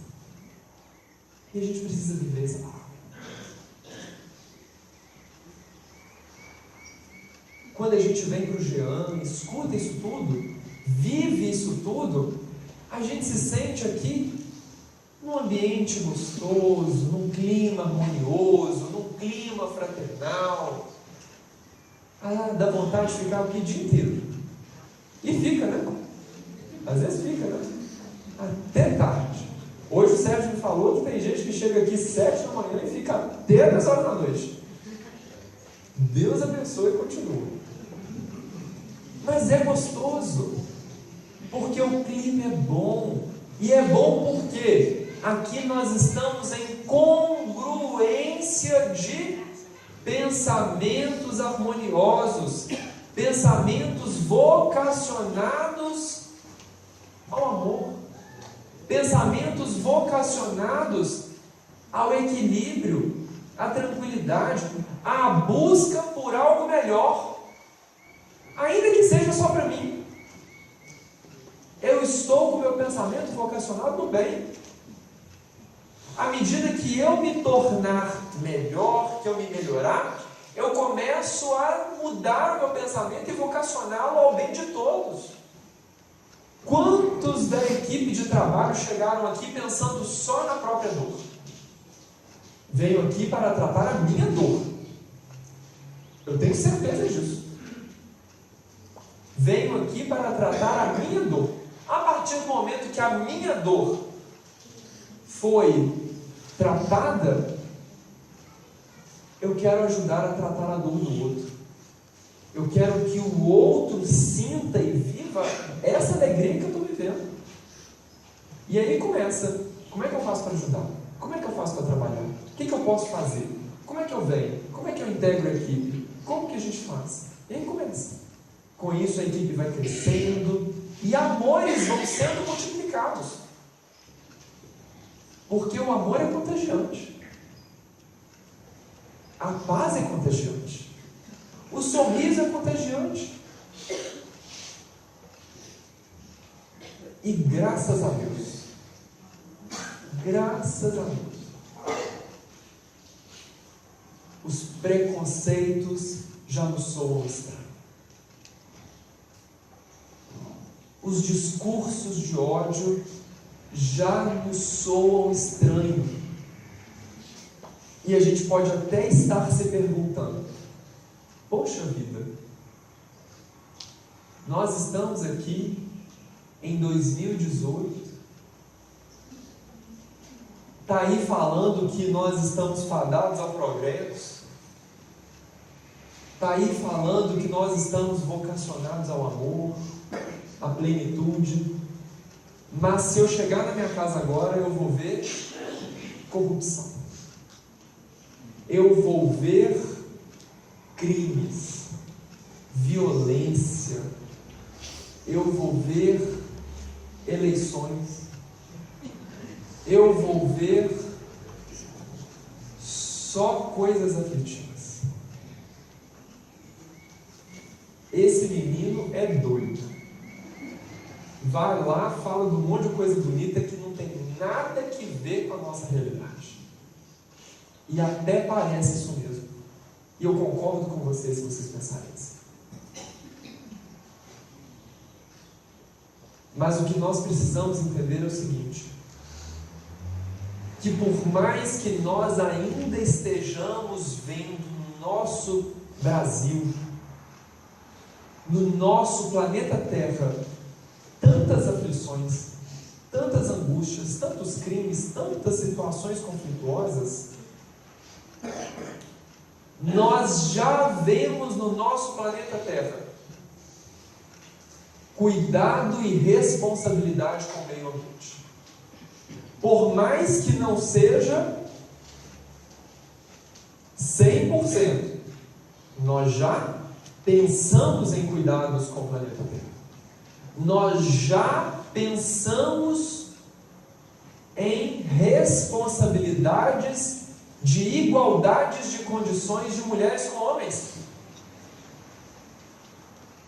E a gente precisa viver essa palavra. Quando a gente vem para o Jean, escuta isso tudo, vive isso tudo, a gente se sente aqui num ambiente gostoso, num clima harmonioso, num clima fraternal. Dá vontade de ficar aqui o dia inteiro. E fica, né? Às vezes fica, né? Até tarde. Hoje o Sérgio me falou que tem gente que chega aqui 7 da manhã e fica até 10 horas da noite. Deus abençoe e continua. Mas é gostoso, porque o clima é bom. E é bom porque aqui nós estamos em congruência de pensamentos harmoniosos, pensamentos vocacionados ao amor, pensamentos vocacionados ao equilíbrio, à tranquilidade, à busca por algo melhor, ainda que seja só para mim. Eu estou com o meu pensamento vocacionado no bem. À medida que eu me tornar melhor, que eu me melhorar, eu começo a mudar o meu pensamento e vocacioná-lo ao bem de todos. Quantos da equipe de trabalho chegaram aqui pensando só na própria dor? Venho aqui para tratar a minha dor. Eu tenho certeza disso. Venho aqui para tratar a minha dor. A partir do momento que a minha dor foi tratada, eu quero ajudar a tratar a dor do outro. Eu quero que o outro sinta e viva essa alegria que eu estou vivendo. E aí começa, como é que eu faço para ajudar? Como é que eu faço para trabalhar? O que eu posso fazer? Como é que eu venho? Como é que eu integro a equipe? Como que a gente faz? E aí começa. Com isso a equipe vai crescendo e amores vão sendo multiplicados. Porque o amor é contagiante. A paz é contagiante. O sorriso é contagiante. E graças a Deus, os preconceitos já nos soam estranhos. Os discursos de ódio já nos soam estranhos. E a gente pode até estar se perguntando: poxa vida, nós estamos aqui em 2018, está aí falando que nós estamos fadados ao progresso, está aí falando que nós estamos vocacionados ao amor, à plenitude, mas se eu chegar na minha casa agora, eu vou ver corrupção, eu vou ver crimes, violência, eu vou ver eleições, eu vou ver só coisas aflitivas. Esse menino é doido. Vai lá, fala de um monte de coisa bonita que não tem nada que ver com a nossa realidade. E até parece isso mesmo. E eu concordo com vocês se vocês pensarem assim. Mas o que nós precisamos entender é o seguinte: que por mais que nós ainda estejamos vendo no nosso Brasil, no nosso planeta Terra, tantas aflições, tantas angústias, tantos crimes, tantas situações conflituosas, nós já vemos no nosso planeta Terra cuidado e responsabilidade com o meio ambiente. Por mais que não seja 100%, nós já pensamos em cuidados com o planeta Terra. Nós já pensamos em responsabilidades de igualdades de condições de mulheres com homens.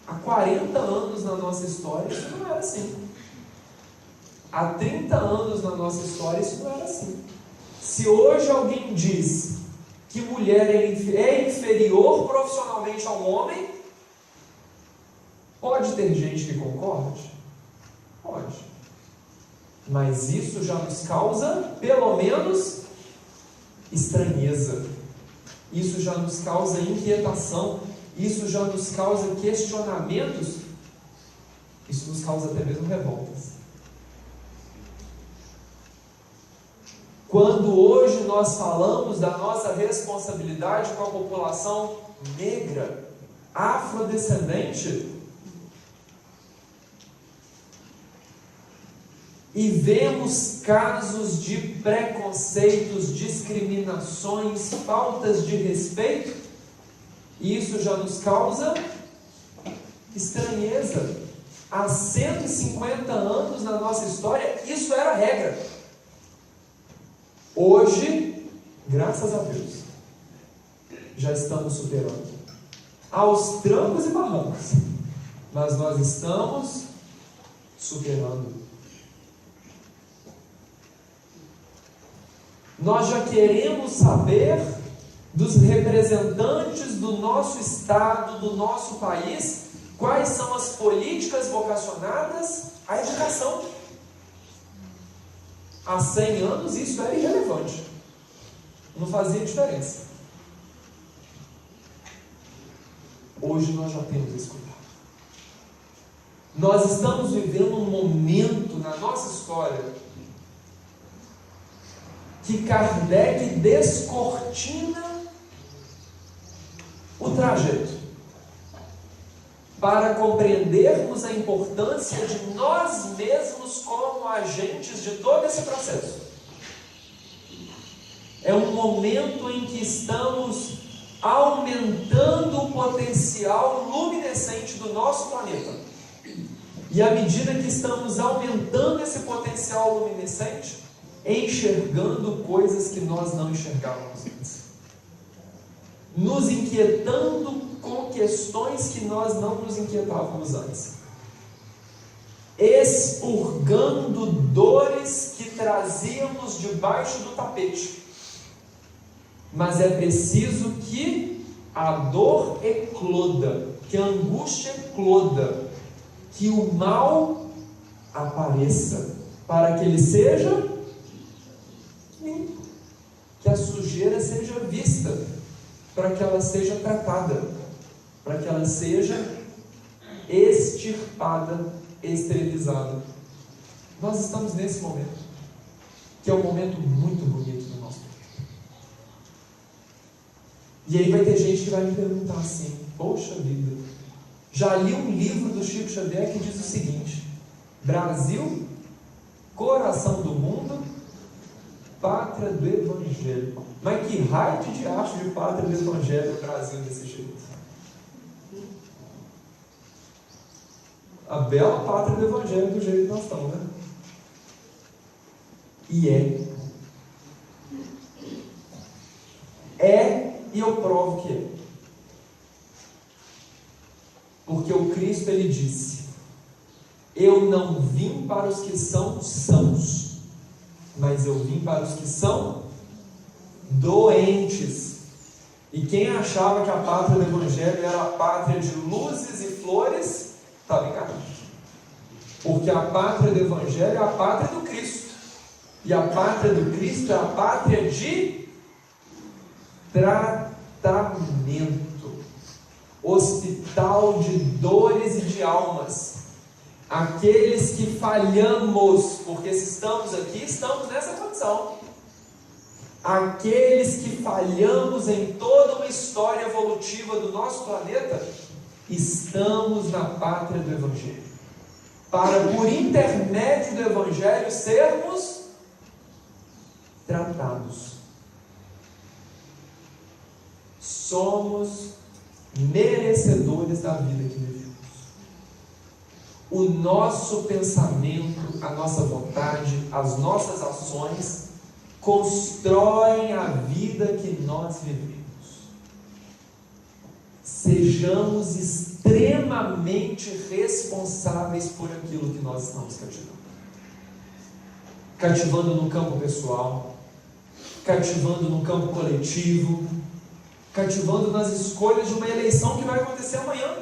Há 40 anos na nossa história isso não era assim. Há 30 anos na nossa história isso não era assim. Se hoje alguém diz que mulher é inferior profissionalmente a um homem, pode ter gente que concorde? Pode. Mas isso já nos causa, pelo menos, estranheza. Isso já nos causa inquietação. Isso já nos causa questionamentos. Isso nos causa até mesmo revoltas. Quando hoje nós falamos da nossa responsabilidade com a população negra, afrodescendente, e vemos casos de preconceitos, discriminações, faltas de respeito, isso já nos causa estranheza. Há 150 anos na nossa história, isso era a regra. Hoje, graças a Deus, já estamos superando. Aos trancos e barrancos, mas nós estamos superando. Nós já queremos saber dos representantes do nosso estado, do nosso país, quais são as políticas vocacionadas à educação. Há 100 anos isso era irrelevante, não fazia diferença. Hoje nós já temos esse cuidado. Nós estamos vivendo um momento na nossa história que Kardec descortina o trajeto para compreendermos a importância de nós mesmos como agentes de todo esse processo. É um momento em que estamos aumentando o potencial luminescente do nosso planeta. E à medida que estamos aumentando esse potencial luminescente, enxergando coisas que nós não enxergávamos antes, nos inquietando com questões que nós não nos inquietávamos antes, expurgando dores que trazíamos debaixo do tapete. Mas é preciso que a dor ecloda, que a angústia ecloda, que o mal apareça, para que ele seja limpo, que a sujeira seja vista, para que ela seja tratada, para que ela seja extirpada, esterilizada. Nós estamos nesse momento, que é um momento muito bonito do nosso tempo. E aí vai ter gente que vai me perguntar assim: poxa vida, já li um livro do Chico Xavier que diz o seguinte: Brasil, coração do mundo, pátria do Evangelho. Mas que raio de diacho de pátria do Evangelho no Brasil desse jeito? A bela pátria do Evangelho do jeito que nós estamos, né? E e eu provo que é. Porque o Cristo, ele disse: eu não vim para os que são sãos, mas eu vim para os que são doentes. E quem achava que a pátria do Evangelho era a pátria de luzes e flores, estava enganado. Porque a pátria do Evangelho é a pátria do Cristo. E a pátria do Cristo é a pátria de tratamento, hospital de dores e de almas. Aqueles que falhamos, porque se estamos aqui, estamos nessa condição. Aqueles que falhamos em toda uma história evolutiva do nosso planeta, estamos na pátria do Evangelho, para por intermédio do Evangelho sermos tratados. Somos merecedores da vida que vivemos. O nosso pensamento, a nossa vontade, as nossas ações constroem a vida que nós vivemos. Sejamos extremamente responsáveis por aquilo que nós estamos cativando. Cativando no campo pessoal, cativando no campo coletivo, cativando nas escolhas de uma eleição que vai acontecer amanhã.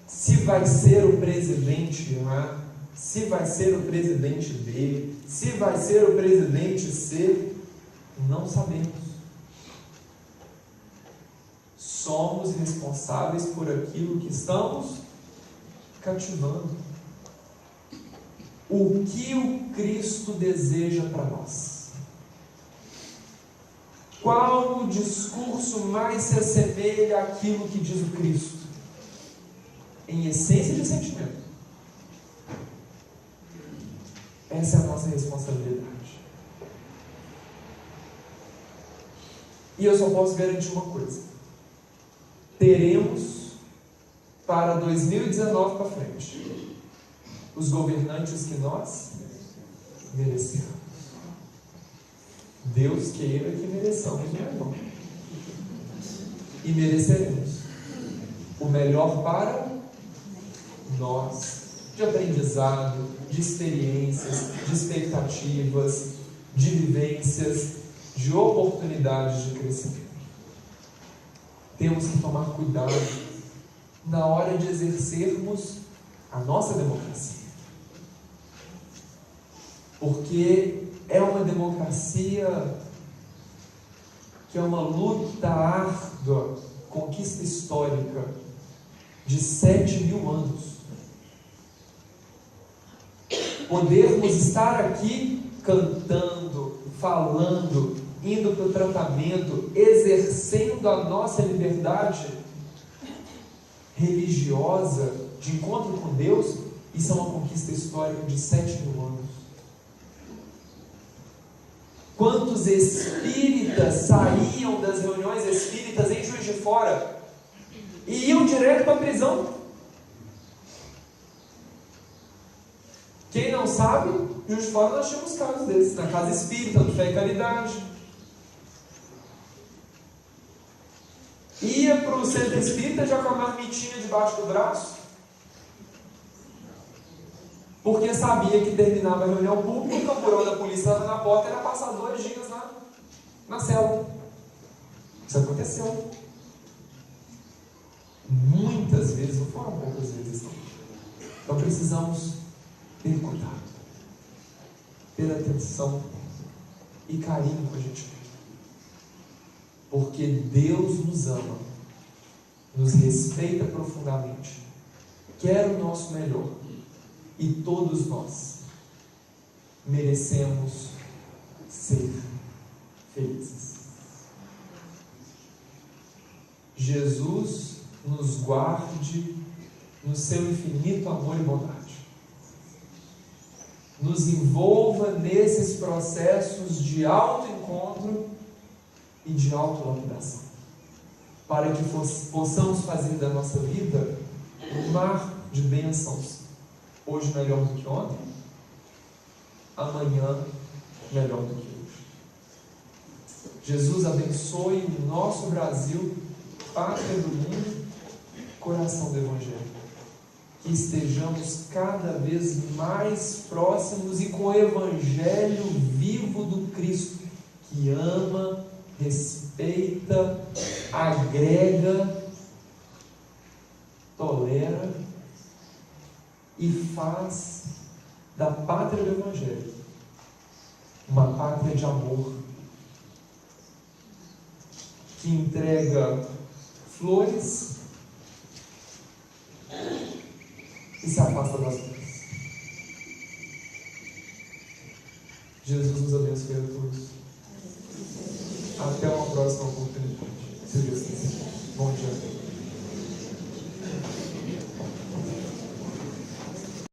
Se vai ser o presidente A, se vai ser o presidente B, se vai ser o presidente C, não sabemos. Somos responsáveis por aquilo que estamos cativando. O que o Cristo deseja para nós? Qual o discurso mais se assemelha àquilo que diz o Cristo? Em essência de sentimento. Essa é a nossa responsabilidade. E eu só posso garantir uma coisa: teremos para 2019 para frente os governantes que nós merecemos. Deus queira que mereçamos o melhor. E mereceremos o melhor para nós, de aprendizado, de experiências, de expectativas, de vivências, de oportunidades de crescimento. Temos que tomar cuidado na hora de exercermos a nossa democracia. Porque é uma democracia que é uma luta árdua, conquista histórica de 7.000 anos. Podermos estar aqui cantando, falando, indo para o tratamento, exercendo a nossa liberdade religiosa de encontro com Deus, isso é uma conquista histórica de 7.000 anos. Quantos espíritas saíam das reuniões espíritas em Juiz de Fora e iam direto para a prisão? Quem não sabe, em Juiz de Fora nós tínhamos casos desses, na Casa Espírita, no Fé e Caridade. Ia para o centro espírita já com a marmitinha debaixo do braço, porque sabia que terminava a reunião pública, o camburão da polícia estava na porta e era passar 2 dias na cela. Isso aconteceu. Muitas vezes, não foram poucas vezes, não. Então precisamos ter cuidado, ter atenção e carinho com a gente mesmo. Porque Deus nos ama, nos respeita profundamente, quer o nosso melhor. E todos nós merecemos ser felizes. Jesus nos guarde no seu infinito amor e bondade. Nos envolva nesses processos de autoencontro e de autolapidação, para que possamos fazer da nossa vida um mar de bênçãos. Hoje melhor do que ontem, amanhã melhor do que hoje. Jesus abençoe o nosso Brasil, pátria do mundo, coração do Evangelho. Que estejamos cada vez mais próximos e com o Evangelho vivo do Cristo, que ama, respeita, agrega, tolera e faz da pátria do Evangelho uma pátria de amor, que entrega flores e se afasta das dores. Jesus nos abençoe a todos.